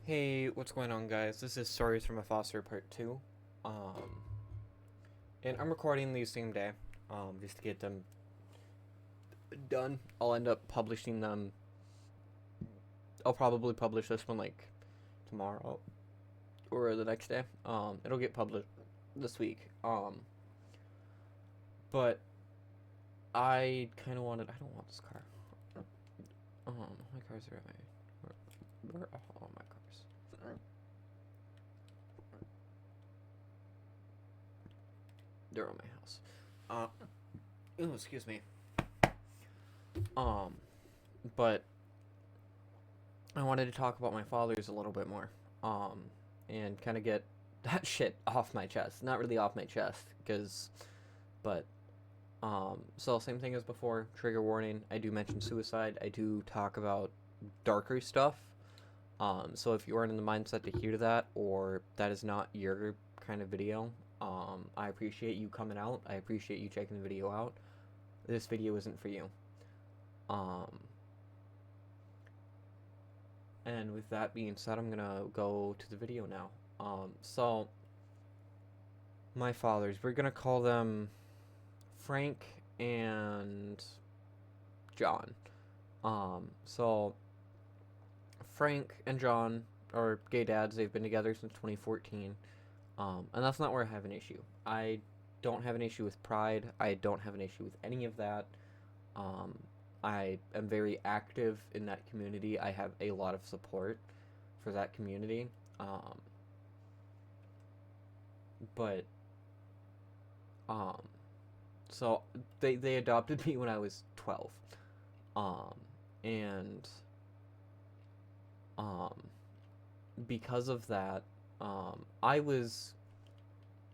Hey, what's going on, guys? This is Stories from a Foster Part 2. Um, and I'm recording these same day, just to get them done. I'll end up publishing them. I'll probably publish this one, like, tomorrow or the next day. It'll get published this week. But I kind of wanted. I don't want this car. My cars are at where are all my cars? They're at my house. Excuse me. Um, but I wanted to talk about my father's a little bit more, and kind of get that shit off my chest. Not really off my chest, but, so same thing as before. Trigger warning. I do mention suicide. I do talk about darker stuff. So if you aren't in the mindset to hear that, or that is not your kind of video, I appreciate you coming out. I appreciate you checking the video out. This video isn't for you. Um, And with that being said, I'm gonna go to the video now. So my fathers, we're gonna call them Frank and John. So Frank and John are gay dads. They've been together since 2014. And that's not where I have an issue. I don't have an issue with pride. I don't have an issue with any of that. Um, I am very active in that community. I have a lot of support for that community. Um, but um, so they adopted me when I was 12. Um, and um, because of that, I was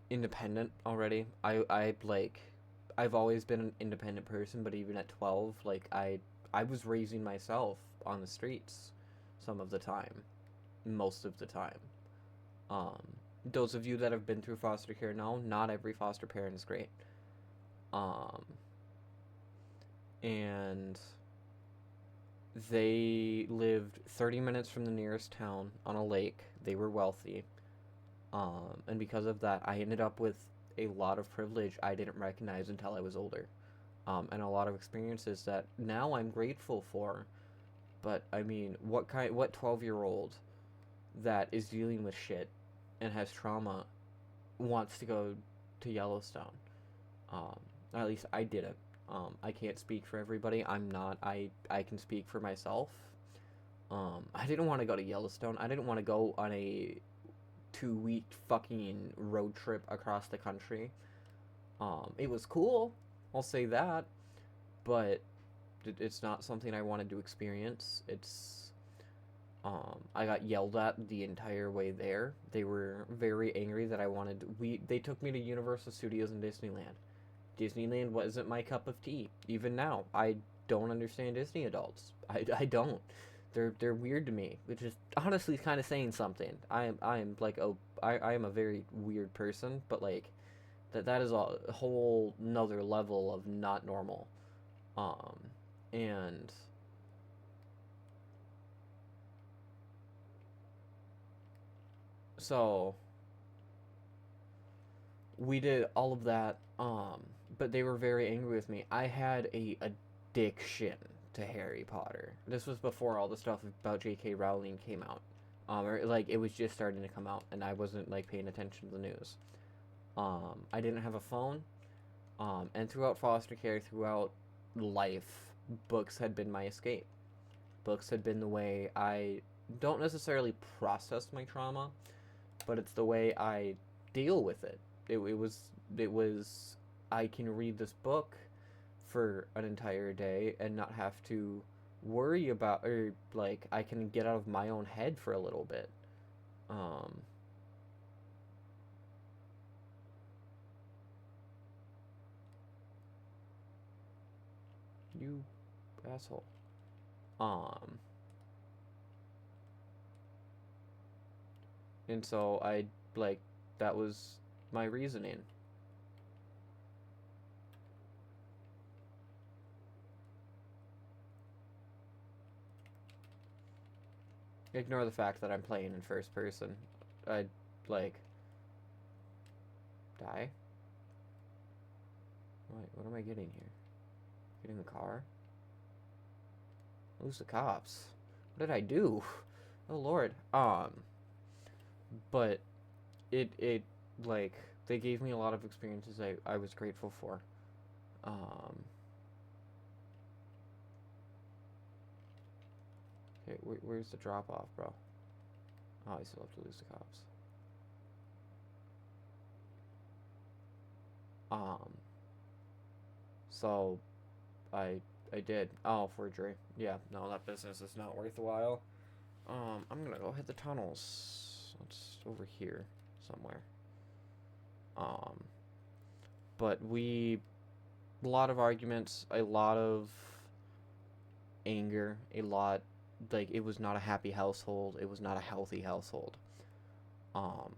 independent already. I've always been an independent person, but even at 12, I was raising myself on the streets some of the time, most of the time. Um, those of you that have been through foster care know not every foster parent is great. Um, and they lived 30 minutes from the nearest town on a lake. They were wealthy. And because of that, I ended up with a lot of privilege I didn't recognize until I was older. And a lot of experiences that now I'm grateful for. But I mean, what 12-year-old that is dealing with shit and has trauma wants to go to Yellowstone? Um, at least I didn't. I can't speak for everybody. I'm not. I can speak for myself. I didn't want to go to Yellowstone. I didn't want to go on a 2-week fucking road trip across the country. It was cool, I'll say that, but it's not something I wanted to experience. I got yelled at the entire way there. They were very angry that I wanted. They took me to Universal Studios and Disneyland. Disneyland wasn't my cup of tea. Even now, I don't understand Disney adults. I don't. They're weird to me, which is honestly kind of saying something. I am like, oh, I am a very weird person, but like that is a whole nother level of not normal. Um, and so we did all of that. But they were very angry with me. I had a addiction to Harry Potter. This was before all the stuff about J.K. Rowling came out. Or like it was just starting to come out, and I wasn't like paying attention to the news. I didn't have a phone. And throughout foster care, throughout life, books had been my escape. Books had been the way I don't necessarily process my trauma, but it's the way I deal with it. It was I can read this book for an entire day and not have to worry about, or like I can get out of my own head for a little bit. Um, you asshole. Um, and so I like that was my reasoning. Ignore the fact that I'm playing in first person. I, like, die? Wait, what am I getting here? Getting the car? Lose the cops. What did I do? Oh lord. But it like they gave me a lot of experiences I was grateful for. Um okay, where's the drop off, bro? Oh, I still have to lose the cops. Um so I did. Oh, forgery. Yeah, no, that business is not worth a while. I'm gonna go hit the tunnels. It's over here somewhere. Um, but a lot of arguments, a lot of anger, a lot, like, it was not a happy household. It was not a healthy household. Um,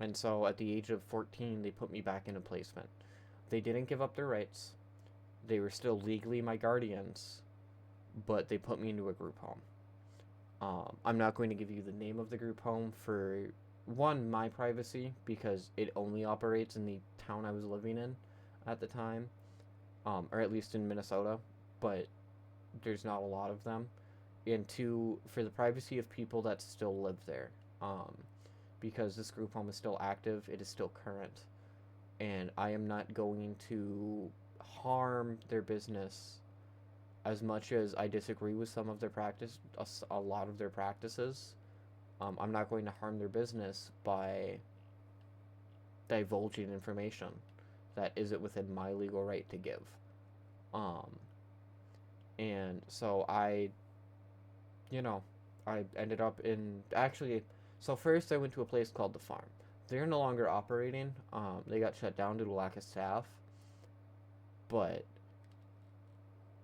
and so at the age of 14, they put me back in a placement. They didn't give up their rights. They were still legally my guardians, but they put me into a group home. I'm not going to give you the name of the group home for one, my privacy, because it only operates in the town I was living in at the time, or at least in Minnesota, but there's not a lot of them. And two, for the privacy of people that still live there, um, because this group home is still active, it is still current, and I am not going to harm their business as much as I disagree with some of their practice, a lot of their practices. I'm not going to harm their business by divulging information that isn't within my legal right to give. Um, and so you know, I ended up in actually. So first, I went to a place called the Farm. They're no longer operating. They got shut down due to lack of staff. But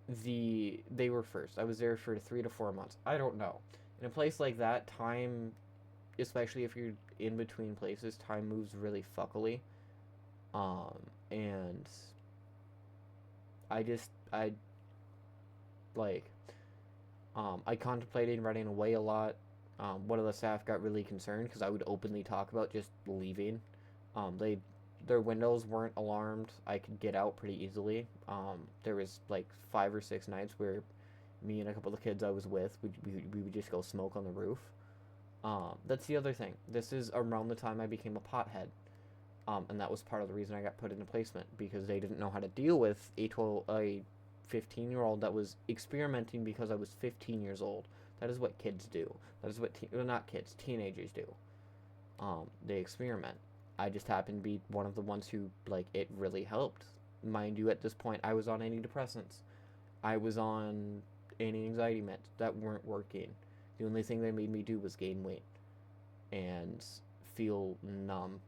they were first. I was there for 3 to 4 months. I don't know. In a place like that, time, especially if you're in between places, time moves really fuckily. And I like, I contemplated running away a lot. One of the staff got really concerned because I would openly talk about just leaving. They their windows weren't alarmed. I could get out pretty easily. There was like 5 or 6 nights where me and a couple of kids I was with, we would just go smoke on the roof. That's the other thing. This is around the time I became a pothead. And that was part of the reason I got put into placement, because they didn't know how to deal with a 15-year-old that was experimenting because I was 15 years old. That is what kids do. That is what well, not kids, teenagers do. They experiment. I just happened to be one of the ones who, like, it really helped. Mind you, at this point, I was on antidepressants. I was on anti-anxiety meds that weren't working. The only thing they made me do was gain weight and feel numb.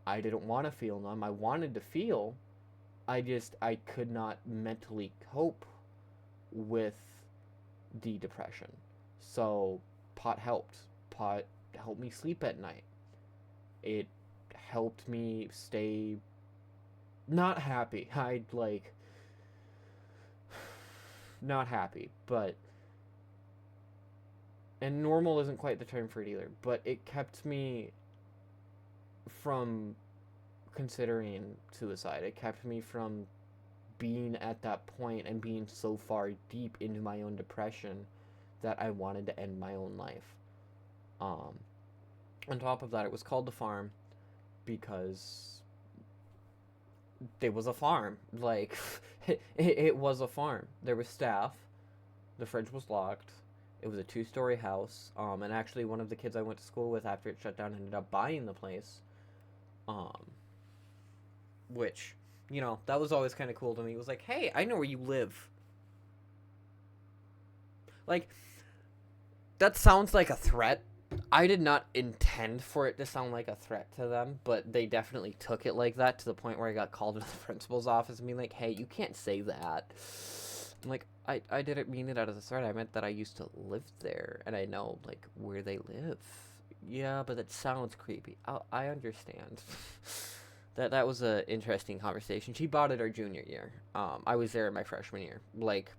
I didn't want to feel numb. I wanted to feel. I could not mentally cope with the depression. So pot helped. Pot helped me sleep at night. It helped me stay not happy. Not happy, but and normal isn't quite the term for it either, but it kept me from considering suicide. It kept me from being at that point and being so far deep into my own depression that I wanted to end my own life. Um, on top of that, it was called the Farm because it was a farm. Like, it was a farm. There was staff. The fridge was locked. It was a 2-story house. And actually, one of the kids I went to school with after it shut down ended up buying the place. Which, that was always kind of cool to me. It was like, hey, I know where you live. Like, that sounds like a threat. I did not intend for it to sound like a threat to them, but they definitely took it like that, to the point where I got called into the principal's office and being like, hey, you can't say that. I'm like, I didn't mean it as a threat. I meant that I used to live there, and I know, like, where they live. Yeah, but that sounds creepy. I understand. That was a interesting conversation. She bought it our junior year. I was there in my freshman year. Like,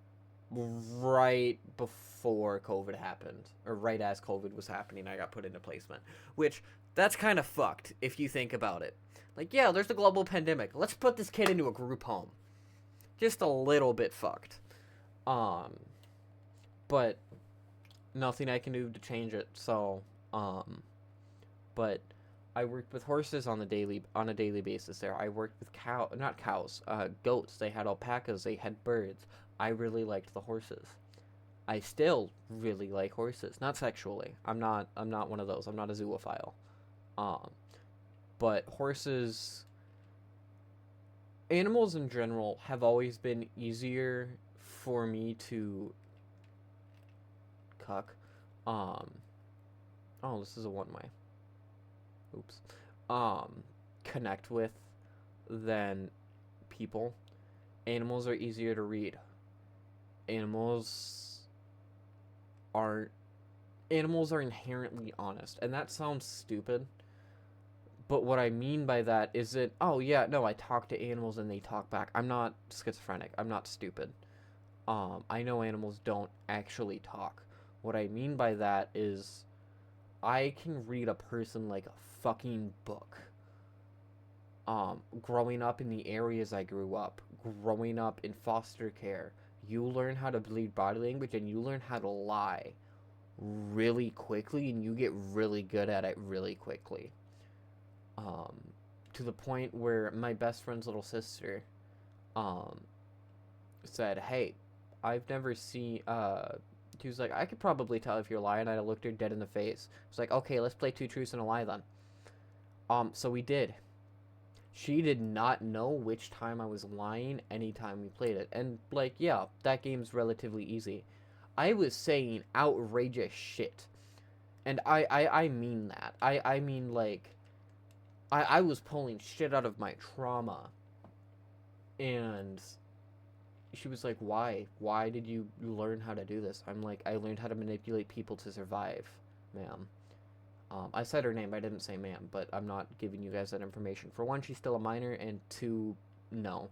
right before COVID happened, or right as COVID was happening, I got put into placement. Which, that's kind of fucked if you think about it. Like, yeah, there's a global pandemic. Let's put this kid into a group home. Just a little bit fucked. Um, but nothing I can do to change it. So, but I worked with horses on a daily basis there. I worked with not cows, goats. They had alpacas. They had birds. I really liked the horses. I still really like horses, not sexually. I'm not one of those. I'm not a zoophile. Um, but horses, animals in general, have always been easier for me to cuck. Um, oh, this is a one way. Oops. Um, connect with than people. Animals are easier to read. Animals are animals are inherently honest, and that sounds stupid. But what I mean by that is that, oh yeah, no, I talk to animals and they talk back. I'm not schizophrenic. I'm not stupid. I know animals don't actually talk. What I mean by that is I can read a person like a fucking book. Growing up in the areas I grew up, growing up in foster care, you learn how to read body language and you learn how to lie really quickly, and you get really good at it really quickly. Um, to the point where my best friend's little sister, um, said, "Hey, I've never seen." She was like, "I could probably tell if you're lying." I looked her dead in the face. I was like, "Okay, let's play two truths and a lie then." So we did. She did not know which time I was lying anytime we played it. And, like, yeah, that game's relatively easy. I was saying outrageous shit. And I mean that. I mean, like, I was pulling shit out of my trauma. And she was like, why? Why did you learn how to do this? I'm like, I learned how to manipulate people to survive, ma'am. I said her name, I didn't say ma'am, but I'm not giving you guys that information. For one, she's still a minor, and two, no.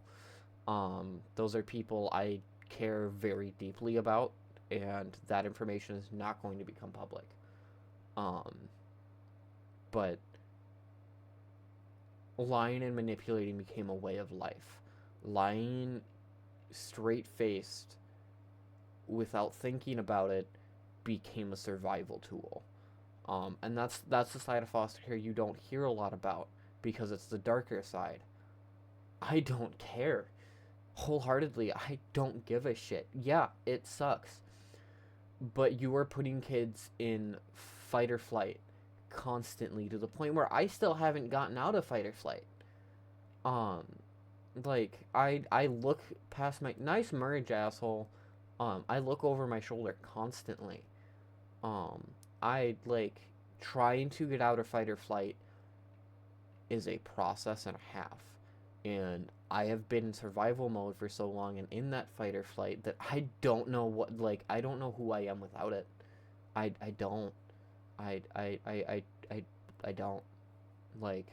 Those are people I care very deeply about, and that information is not going to become public. Um, but lying and manipulating became a way of life. Lying straight faced without thinking about it became a survival tool. And that's the side of foster care you don't hear a lot about because it's the darker side. I don't care. Wholeheartedly, I don't give a shit. Yeah, it sucks. But you are putting kids in fight or flight constantly to the point where I still haven't gotten out of fight or flight. Um, like I look past my nice merge asshole. I look over my shoulder constantly. Um, I like trying to get out of fight or flight is a process and a half. And I have been in survival mode for so long and in that fight or flight that I don't know what, like, I don't know who I am without it. I don't. I, I, I, I, I, I don't. Like,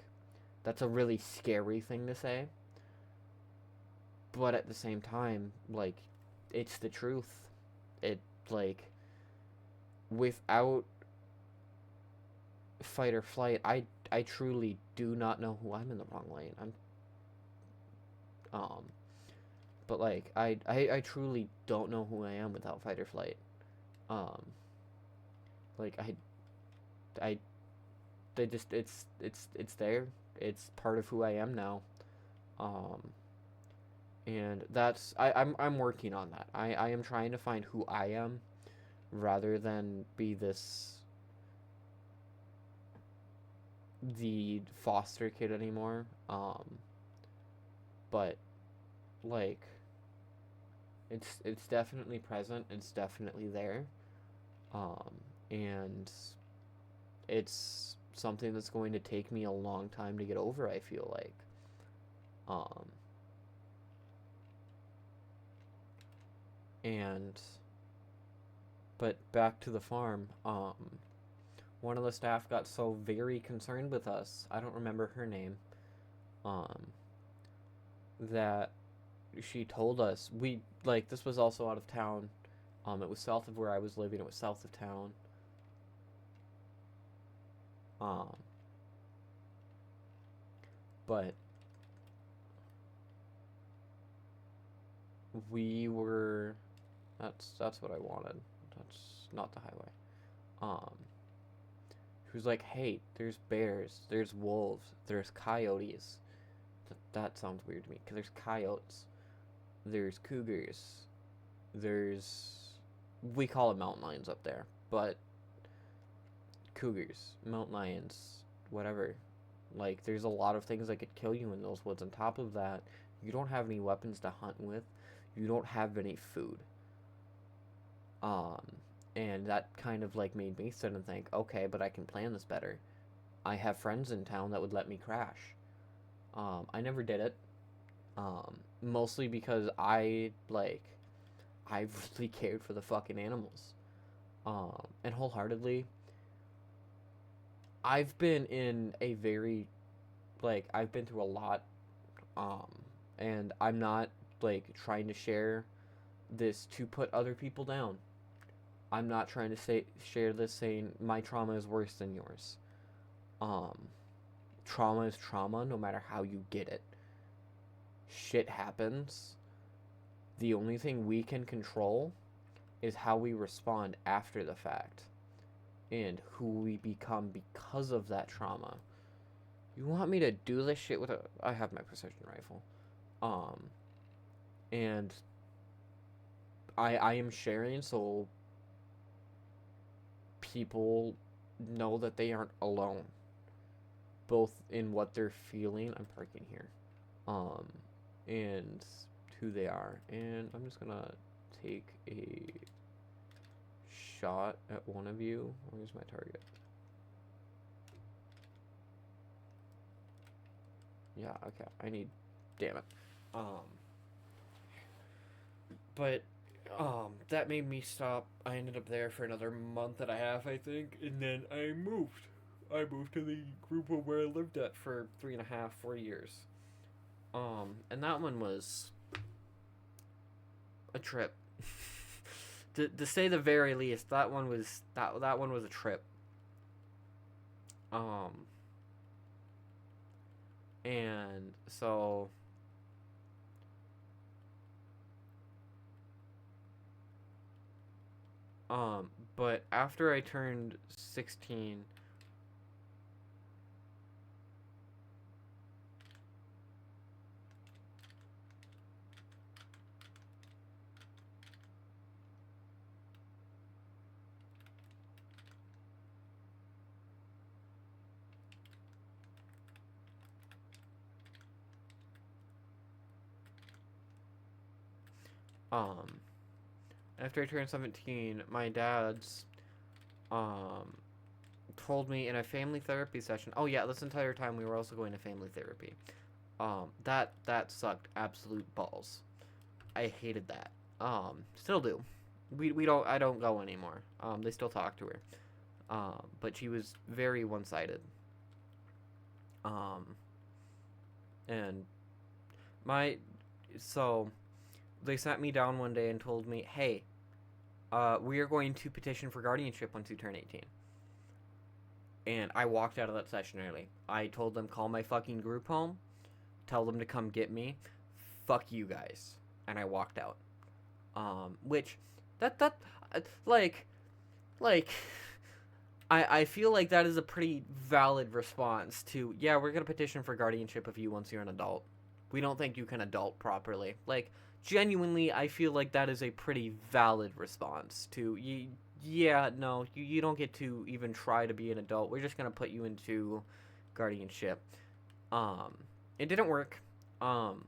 that's a really scary thing to say. But at the same time, like, it's the truth. It, like, without fight or flight, I truly do not know who I'm in the wrong lane. Um, but like I truly don't know who I am without fight or flight. Um, like I they just it's there. It's part of who I am now. Um, and that's I'm working on that. I am trying to find who I am rather than be the foster kid anymore. But like it's definitely present. It's definitely there. Um, and it's something that's going to take me a long time to get over. I feel like. Um, and but back to the farm. One of the staff got so very concerned with us. I don't remember her name. Um, that she told us, we like, this was also out of town. It was south of where I was living. It was south of town. Um, but we were. That's what I wanted. That's not the highway. Um, he was like, "Hey, there's bears, there's wolves, there's coyotes." That sounds weird to me because there's coyotes, there's cougars, there's, we call it mountain lions up there, but cougars, mountain lions, whatever. Like, there's a lot of things that could kill you in those woods. On top of that, you don't have any weapons to hunt with. You don't have any food. Um, and that kind of like made me sit and think, okay, but I can plan this better. I have friends in town that would let me crash. I never did it. Mostly because I really cared for the fucking animals. And wholeheartedly, I've been in a very, I've been through a lot. Um, and I'm not like trying to share this to put other people down. I'm not trying to share this saying my trauma is worse than yours. Um, Trauma is trauma no matter how you get it. Shit happens. The only thing we can control is how we respond after the fact and who we become because of that trauma. You want me to do this shit with a, I have my precision rifle. Um and I am sharing so people know that they aren't alone, both in what they're feeling. I'm parking here. Um and who they are. And I'm just gonna take a shot at one of you. Where's my target? Yeah, okay. I need, damn it. Um but that made me stop. I ended up there for another month and a half, I think, and then I moved. I moved to the group home where I lived at for 3.5, 4 years. And that one was a trip. To say the very least, that one was a trip. Um, and so but after I turned 16, um, after I turned 17, my dad's um told me in a family therapy session. Oh yeah, this entire time we were also going to family therapy. That sucked absolute balls. I hated that. Still do. We don't, I don't go anymore. They still talk to her. But she was very one-sided. Um, and my so they sat me down one day and told me, "Hey, we are going to petition for guardianship once you turn 18." And I walked out of that session early. I told them, "Call my fucking group home, tell them to come get me. Fuck you guys." And I walked out. Which that like like I feel like that is a pretty valid response to, yeah, we're gonna petition for guardianship of you once you're an adult. We don't think you can adult properly. Like, genuinely, I feel like that is a pretty valid response to, yeah, no, you don't get to even try to be an adult. We're just gonna put you into guardianship. Um, it didn't work. Um,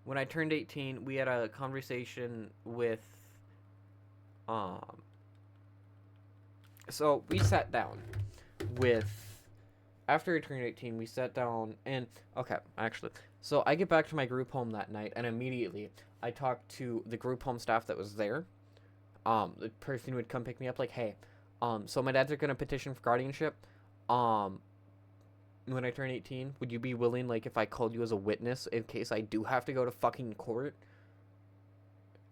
when I turned 18, we had a conversation with, um, so we sat down with, after I turned 18, we sat down and, okay, actually, so I get back to my group home that night, and immediately I talked to the group home staff that was there. The person who would come pick me up, like, hey, so my dad's are gonna petition for guardianship. Um, when I turn 18? Would you be willing, like, if I called you as a witness in case I do have to go to fucking court?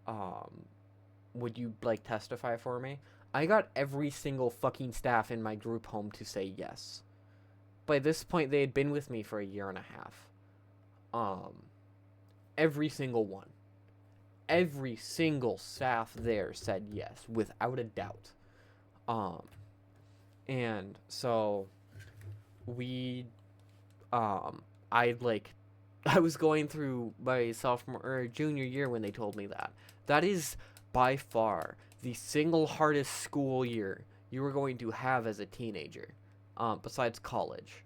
Um, would you, like, testify for me? I got every single fucking staff in my group home to say yes. By this point, they had been with me for a year and a half. Every single one. Every single staff there said yes, without a doubt. And so we, I like, I was going through my sophomore or junior year when they told me that. That is by far the single hardest school year you were going to have as a teenager, besides college.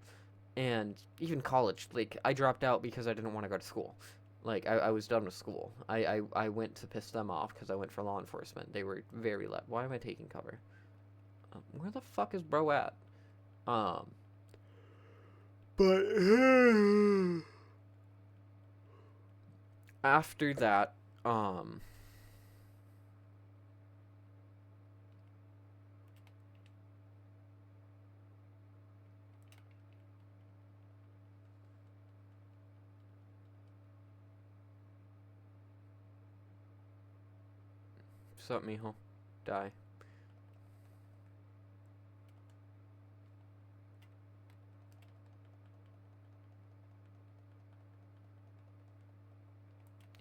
And even college, like, I dropped out because I didn't want to go to school. Like, I was done with school. I went to piss them off because I went for law enforcement. They were very Why am I taking cover? Where the fuck is bro at? But after that, sup, mijo? Die.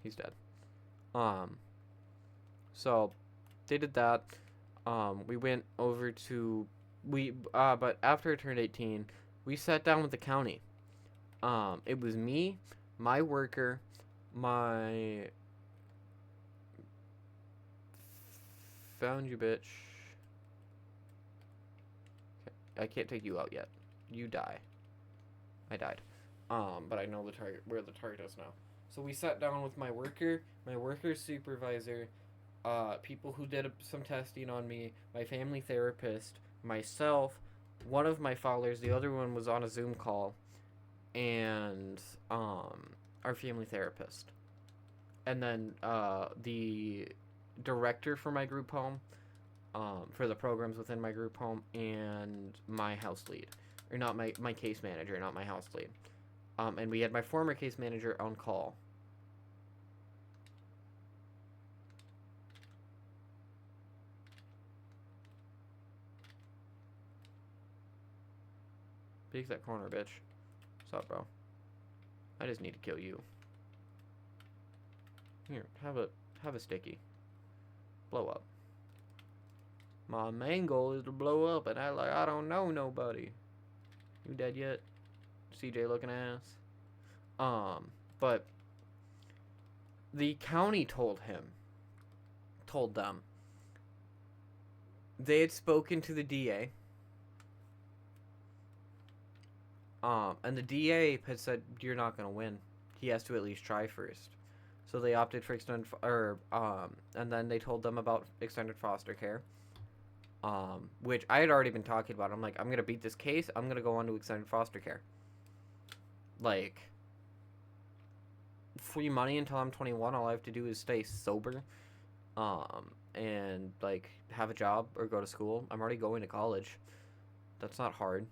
He's dead. So they did that. We went over to but after I turned 18, we sat down with the county. It was me, my worker, my found you, bitch. Okay. I can't take you out yet. You die. I died. But I know the target, where the target is now. So we sat down with my worker supervisor, people who did some testing on me, my family therapist, myself, one of my fathers, the other one was on a Zoom call, and our family therapist. And then the director for my group home, for the programs within my group home, and my house lead. Or not my case manager, not my house lead. And we had my former case manager on call. Peek that corner, bitch. What's up, bro? I just need to kill you. Here, have a sticky. Blow up. My main goal is to blow up, and I don't know nobody. You dead yet? CJ looking ass. But the county told them, they had spoken to the DA. And the DA had said, you're not gonna win. He has to at least try first. So they opted for and then they told them about extended foster care. Which I had already been talking about. I'm like, I'm gonna beat this case. I'm gonna go on to extended foster care. Like, free money until I'm 21. All I have to do is stay sober, and like have a job or go to school. I'm already going to college. That's not hard.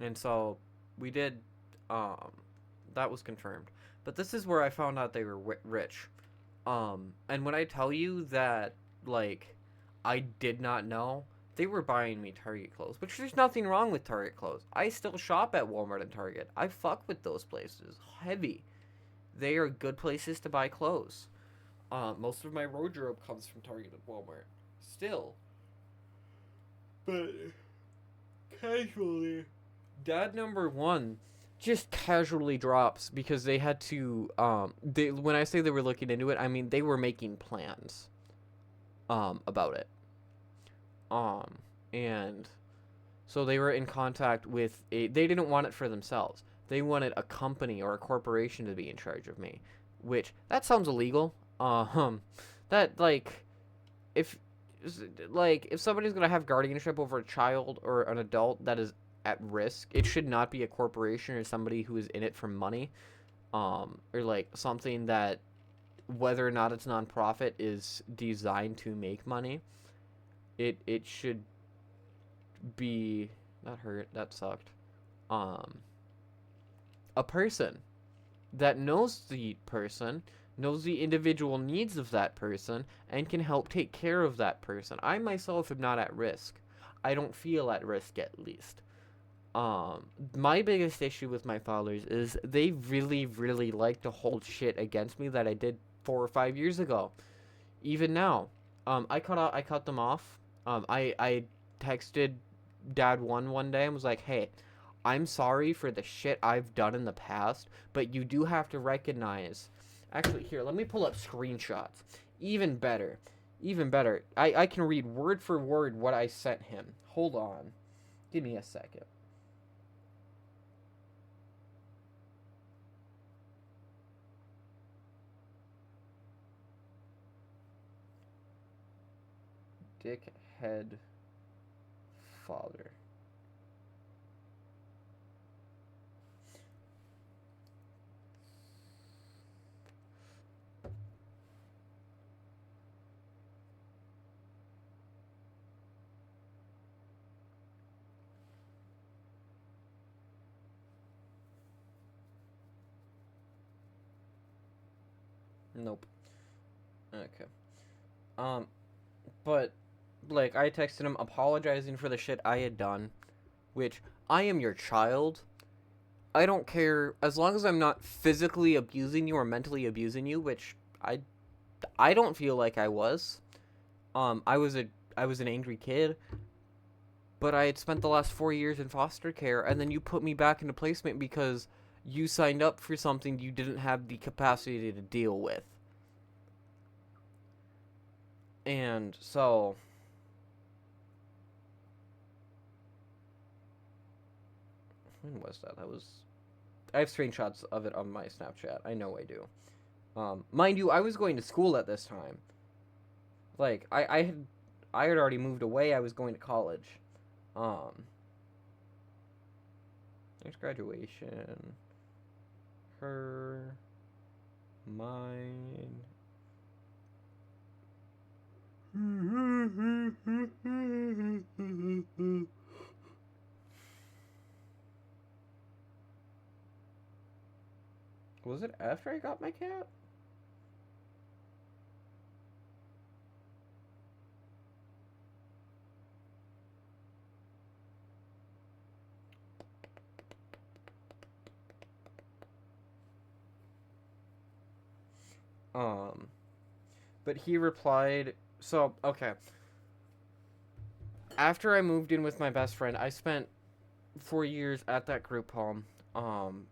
And so we did. That was confirmed. But this is where I found out they were rich. And when I tell you that, like, I did not know, they were buying me Target clothes, which there's nothing wrong with Target clothes. I still shop at Walmart and Target. I fuck with those places. Heavy. They are good places to buy clothes. Most of my wardrobe comes from Target and Walmart. Still. But casually, dad number one just casually drops because they had to when I say they were looking into it, I mean they were making plans about it. And so they were in contact with they didn't want it for themselves. They wanted a company or a corporation to be in charge of me, which that sounds illegal. That if if somebody's going to have guardianship over a child or an adult that is at risk, it should not be a corporation or somebody who is in it for money, or like something that, whether or not it's nonprofit, is designed to make money. It should be That hurt. That sucked. Um, a person that knows the person, knows the individual needs of that person, and can help take care of that person. I myself am not at risk. I don't feel at risk, at least. My biggest issue with my fathers is they really, really like to hold shit against me that I did 4 or 5 years ago. Even now, I cut them off. I texted dad one day and was like, "Hey, I'm sorry for the shit I've done in the past, but you do have to recognize." Actually, here, let me pull up screenshots. Even better, even better. I can read word for word what I sent him. Hold on, give me a second. Dickhead father. Nope. Okay. Um, but like I texted him apologizing for the shit I had done, which I am your child. I don't care as long as I'm not physically abusing you or mentally abusing you, which I don't feel like I was. I was an angry kid, but I had spent the last 4 years in foster care, and then you put me back into placement because you signed up for something you didn't have the capacity to deal with. And so when was that? That was I have screenshots of it on my Snapchat. I know I do. Mind you, I was going to school at this time. Like I had already moved away. I was going to college. Um, there's graduation. Her, mine. Was it after I got my cat? Um, but he replied. So okay, after I moved in with my best friend, I spent 4 years at that group home.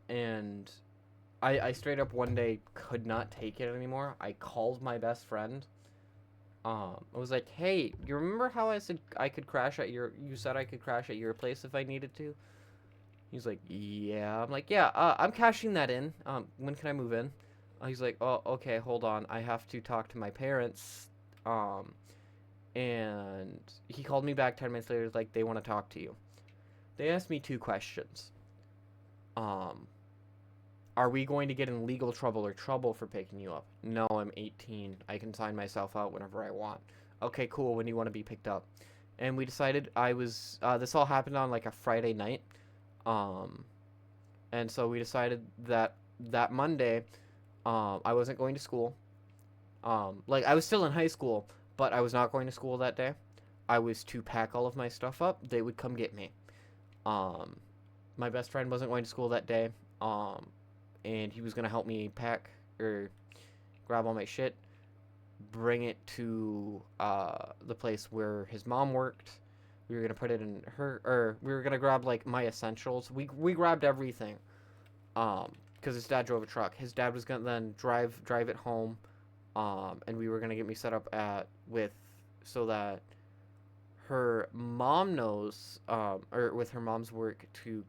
And I straight up one day could not take it anymore. I called my best friend. I was like, "Hey, you remember how I said I could crash at your? You said I could crash at your place if I needed to." He's like, "Yeah." I'm like, "Yeah, I'm cashing that in. When can I move in?" He's like, "Oh, okay, hold on. I have to talk to my parents." Um, and he called me back 10 minutes later. Like, they want to talk to you. They asked me two questions. Um, are we going to get in legal trouble or trouble for picking you up? No, I'm 18. I can sign myself out whenever I want. Okay, cool. When do you want to be picked up? And we decided this all happened on like a Friday night. Um, and so we decided that that Monday, I wasn't going to school. Like I was still in high school, but I was not going to school that day. I was to pack all of my stuff up. They would come get me. Um, my best friend wasn't going to school that day. Um, and he was gonna help me pack or grab all my shit, bring it to the place where his mom worked. We were gonna put it in her, or we were gonna grab like my essentials. We grabbed everything. Because his dad drove a truck. His dad was gonna then drive it home. And we were gonna get me set up at with so that her mom knows, or with her mom's work to.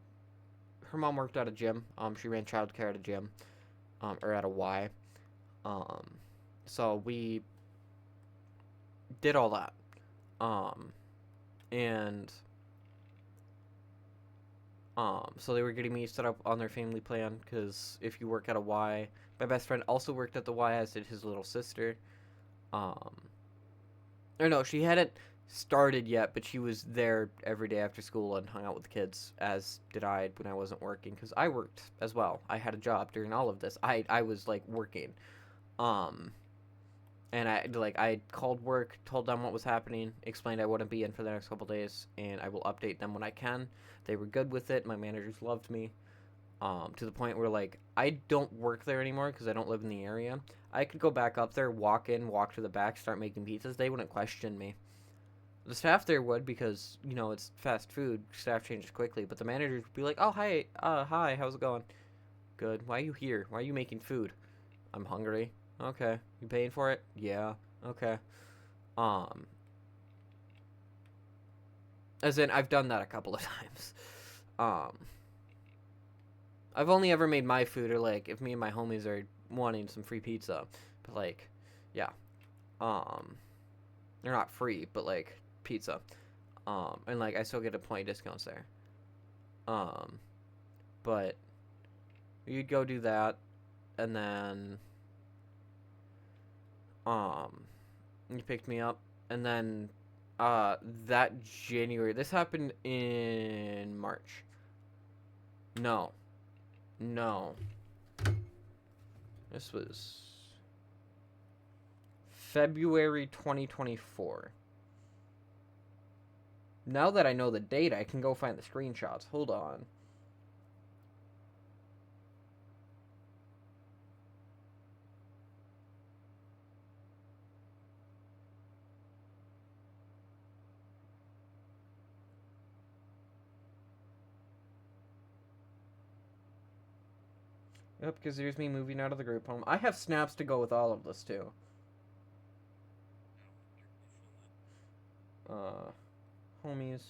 Her mom worked at a gym. She ran childcare at a gym, or at a Y. Um, so we did all that. Um, and so they were getting me set up on their family plan because if you work at a Y, my best friend also worked at the Y, as did his little sister. Um, or no, she hadn't. started yet, but she was there every day after school and hung out with the kids, as did I when I wasn't working, because I worked as well. I had a job during all of this. I was like working. Um, and I called work, told them what was happening, explained I wouldn't be in for the next couple days, and I will update them when I can. They were good with it. My managers loved me. To the point where like I don't work there anymore because I don't live in the area. I could go back up there, walk in, walk to the back, start making pizzas. They wouldn't question me. The staff there would, because it's fast food. Staff changes quickly, but the managers would be like, "Oh hi, hi, how's it going? Good. Why are you here? Why are you making food? I'm hungry. Okay. You paying for it? Yeah. Okay. Um, as in I've done that a couple of times. Um, I've only ever made my food, or like if me and my homies are wanting some free pizza, but like, yeah. They're not free, but like pizza. And like I still get employee discounts there. Um, but you'd go do that, and then you picked me up, and then that January. This happened in March. No, no. This was February 2024. Now that I know the date, I can go find the screenshots. Hold on. Yep, because there's me moving out of the group home. I have snaps to go with all of this, too. Homies.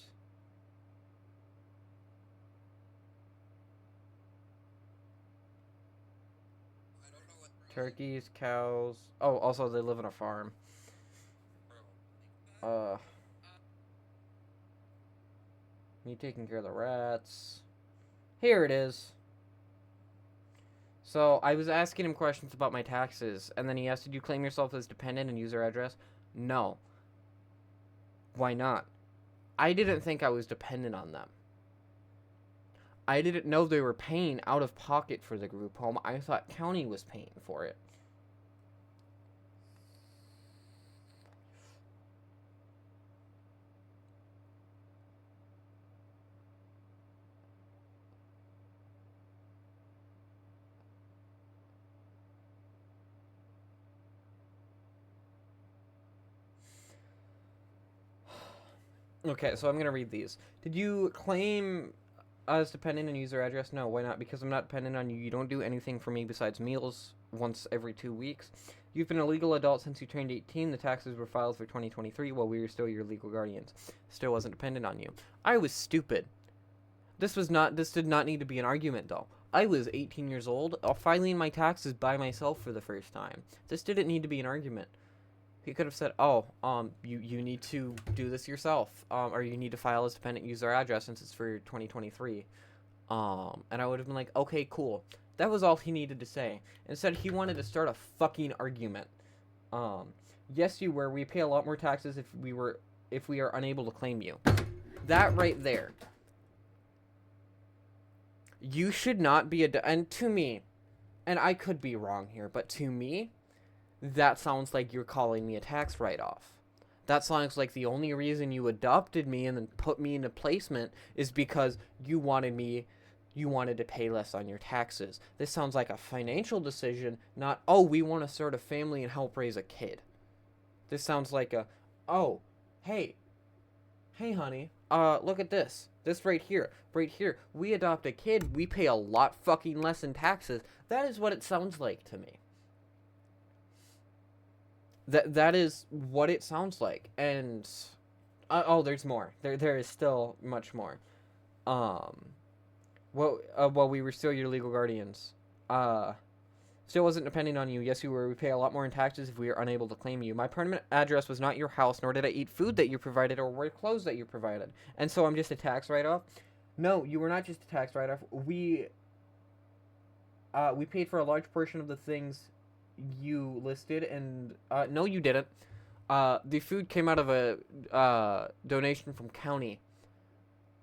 Turkeys, cows. Oh, also they live on a farm. Uh, me taking care of the rats. Here it is. So I was asking him questions about my taxes, and then he asked, "Did you claim yourself as dependent and user address?" No. Why not? I didn't think I was dependent on them. I didn't know they were paying out of pocket for the group home. I thought county was paying for it. Okay, so I'm going to read these. Did you claim as dependent on user address? No, why not? Because I'm not dependent on you. You don't do anything for me besides meals once every 2 weeks. You've been a legal adult since you turned 18. The taxes were filed for 2023 while we were still your legal guardians. Still wasn't dependent on you. I was stupid. This did not need to be an argument though. I was 18 years old, filing my taxes by myself for the first time. This didn't need to be an argument. He could have said, "Oh, you need to do this yourself, or you need to file as dependent user address since it's for 2023." And I would have been like, "Okay, cool." That was all he needed to say. Instead, he wanted to start a fucking argument. Yes, you were. We pay a lot more taxes if we are unable to claim you. That right there. You should not be and to me, and I could be wrong here, but to me, that sounds like you're calling me a tax write-off. That sounds like the only reason you adopted me and then put me into placement is because you wanted to pay less on your taxes. This sounds like a financial decision, not, "Oh, we want to start a family and help raise a kid." This sounds like "Oh, hey, honey, look at this. This right here. We adopt a kid, we pay a lot fucking less in taxes." That is what it sounds like to me. That is what it sounds like. And there's more. There is still much more. Well, we were still your legal guardians. Still wasn't depending on you. Yes, you were. We pay a lot more in taxes if we are unable to claim you. My permanent address was not your house, nor did I eat food that you provided or wear clothes that you provided. And so I'm just a tax write-off? No, you were not just a tax write-off. We paid for a large portion of the things you listed, and no, you didn't. The food came out of a donation from county.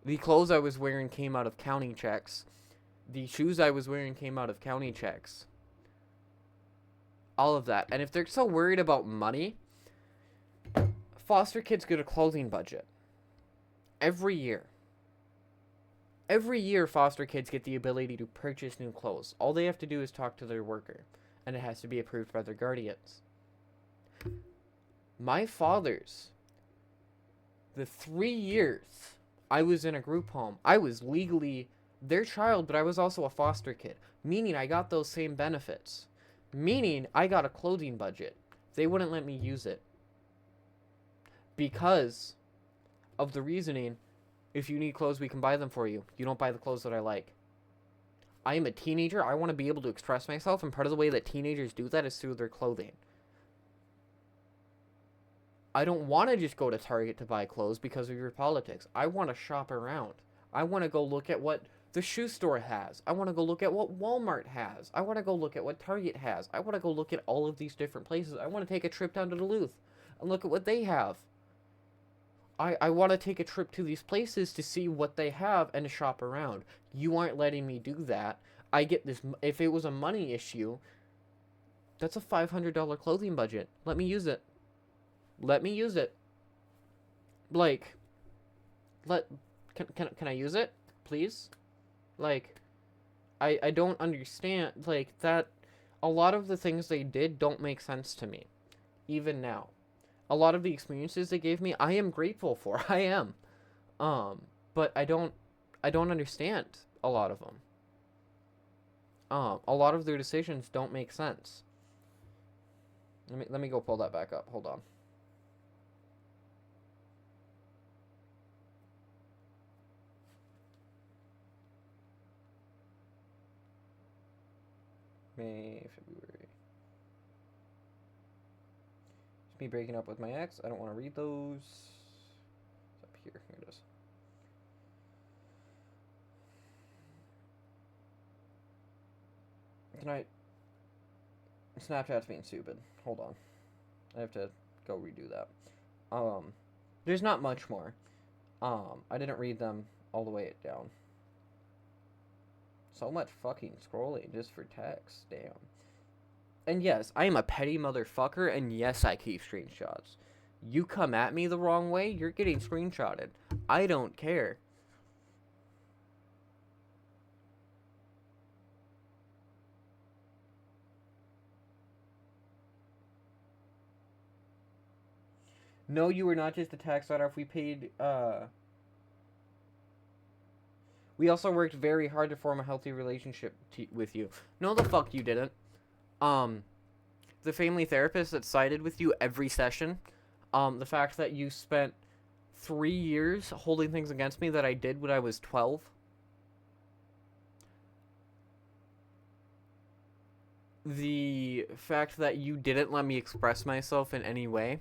The clothes I was wearing came out of county checks. The shoes I was wearing came out of county checks. All of that. And if they're so worried about money, foster kids get a clothing budget. Every year. Every year, foster kids get the ability to purchase new clothes. All they have to do is talk to their worker, and it has to be approved by their guardians. My father's, the 3 years I was in a group home, I was legally their child, but I was also a foster kid, meaning I got those same benefits, meaning I got a clothing budget. They wouldn't let me use it because of the reasoning, if you need clothes, we can buy them for you. You don't buy the clothes that I like. I am a teenager. I want to be able to express myself, and part of the way that teenagers do that is through their clothing. I don't want to just go to Target to buy clothes because of your politics. I want to shop around. I want to go look at what the shoe store has. I want to go look at what Walmart has. I want to go look at what Target has. I want to go look at all of these different places. I want to take a trip down to Duluth and look at what they have. I want to take a trip to these places to see what they have and to shop around. You aren't letting me do that. I get this. If it was a money issue, that's a $500 clothing budget. Let me use it. Let me use it. Like, can I use it, please? Like, I don't understand, like, that. A lot of the things they did don't make sense to me, even now. A lot of the experiences they gave me, I am grateful for. I am. But I don't understand a lot of them. A lot of their decisions don't make sense. Let me go pull that back up. Hold on. May, February. It's me breaking up with my ex. I don't want to read those. It's up here. Here it is. Tonight, Snapchat's being stupid. Hold on. I have to go redo that. There's not much more. I didn't read them all the way down. So much fucking scrolling just for text. Damn. And yes, I am a petty motherfucker, and yes, I keep screenshots. You come at me the wrong way, you're getting screenshotted. I don't care. No, you were not just a tax write-off. We paid, we also worked very hard to form a healthy relationship with you. No, the fuck you didn't. The family therapist that sided with you every session, the fact that you spent 3 years holding things against me that I did when I was 12. The fact that you didn't let me express myself in any way.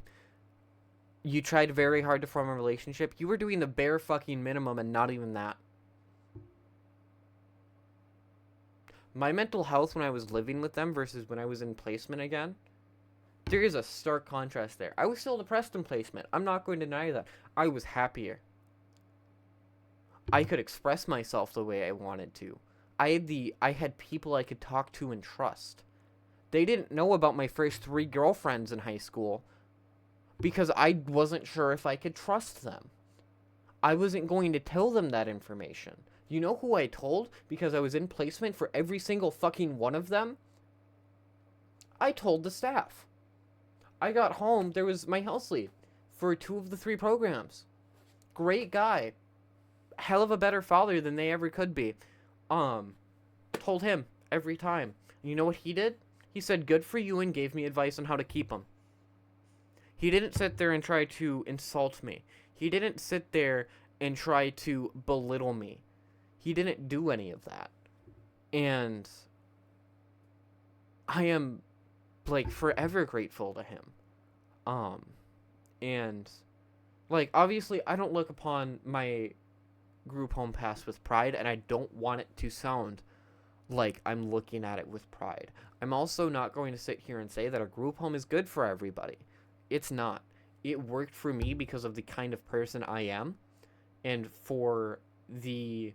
You tried very hard to form a relationship. You were doing the bare fucking minimum and not even that. My mental health when I was living with them versus when I was in placement again, there is a stark contrast there. I was still depressed in placement. I'm not going to deny that. I was happier. I could express myself the way I wanted to. I had people I could talk to and trust. They didn't know about my first 3 girlfriends in high school because I wasn't sure if I could trust them. I wasn't going to tell them that information. You know who I told because I was in placement for every single fucking one of them? I told the staff. I got home, there was my house lead for 2 of the 3 programs. Great guy. Hell of a better father than they ever could be. Told him every time. You know what he did? He said, good for you, and gave me advice on how to keep them. He didn't sit there and try to insult me. He didn't sit there and try to belittle me. He didn't do any of that. And I am, like, forever grateful to him. And, like, obviously, I don't look upon my group home past with pride, and I don't want it to sound like I'm looking at it with pride. I'm also not going to sit here and say that a group home is good for everybody. It's not. it worked for me because of the kind of person I am, and for the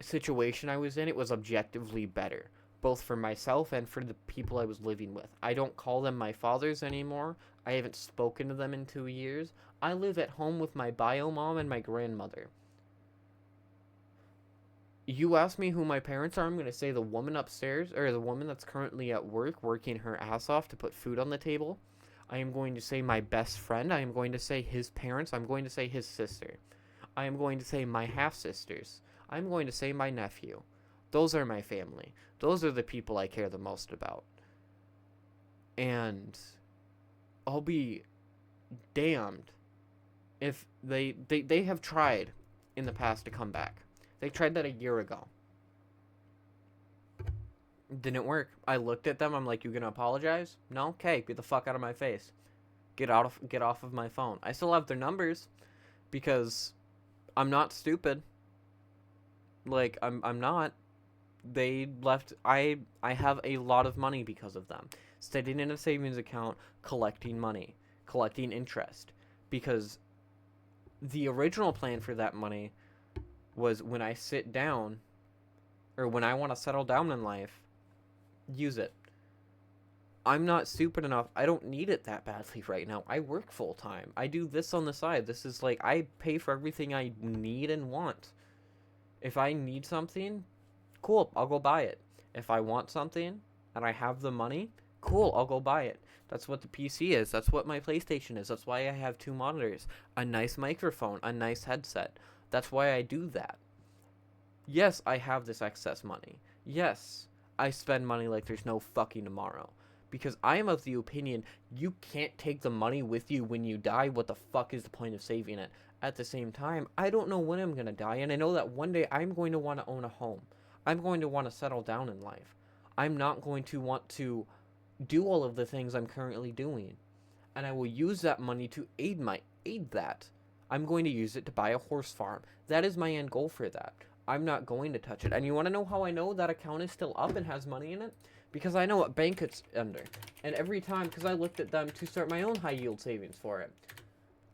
situation I was in, it was objectively better, both for myself and for the people I was living with. I don't call them my fathers anymore. I haven't spoken to them in 2 years. I live at home with my bio mom and my grandmother. You ask me who my parents are, I'm going to say the woman upstairs, or the woman that's currently at work working her ass off to put food on the table. I am going to say my best friend. I am going to say his parents. I'm going to say his sister. I am going to say my half sisters. I'm going to say my nephew. Those are my family. Those are the people I care the most about. And I'll be damned if they have tried in the past to come back. They tried that a year ago. Didn't work. I looked at them. I'm like, you gonna apologize? No? Okay, get the fuck out of my face. Get off of my phone. I still have their numbers because I'm not stupid. Like I'm not. They left. I have a lot of money because of them. Sitting in a savings account, collecting money, collecting interest, because the original plan for that money was when I sit down, or when I want to settle down in life, use it. I'm not stupid enough. I don't need it that badly right now. I work full time. I do this on the side. This is like, I pay for everything I need and want. If I need something, cool, I'll go buy it. If I want something and I have the money, cool, I'll go buy it. That's what the PC is. That's what my PlayStation is. That's why I have 2 monitors, a nice microphone, a nice headset. That's why I do that. Yes, I have this excess money. Yes, I spend money like there's no fucking tomorrow. Because I am of the opinion you can't take the money with you when you die. What the fuck is the point of saving it? At the same time, I don't know when I'm going to die, and I know that one day I'm going to want to own a home. I'm going to want to settle down in life. I'm not going to want to do all of the things I'm currently doing. And I will use that money to aid that. I'm going to use it to buy a horse farm. That is my end goal for that. I'm not going to touch it. And you want to know how I know that account is still up and has money in it? Because I know what bank it's under. And every time, because I looked at them to start my own high yield savings for it,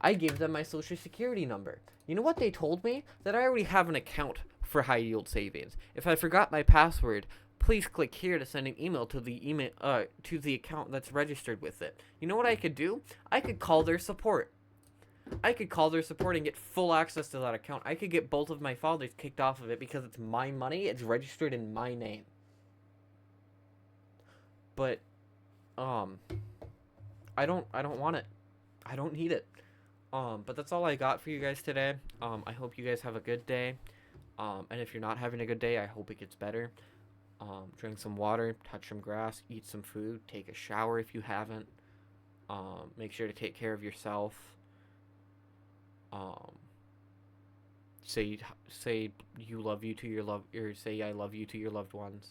I gave them my social security number. You know what they told me? That I already have an account for high yield savings. If I forgot my password, please click here to send an email to the account that's registered with it. You know what I could do? I could call their support. I could call their support and get full access to that account. I could get both of my fathers kicked off of it because it's my money. It's registered in my name. But I don't want it. I don't need it. But that's all I got for you guys today. I hope you guys have a good day. And if you're not having a good day, I hope it gets better. Drink some water, touch some grass, eat some food, take a shower if you haven't. Make sure to take care of yourself. Say you love you to your or say I love you to your loved ones.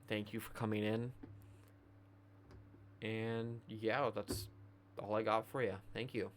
Thank you for coming in. And yeah, that's all I got for you. Thank you.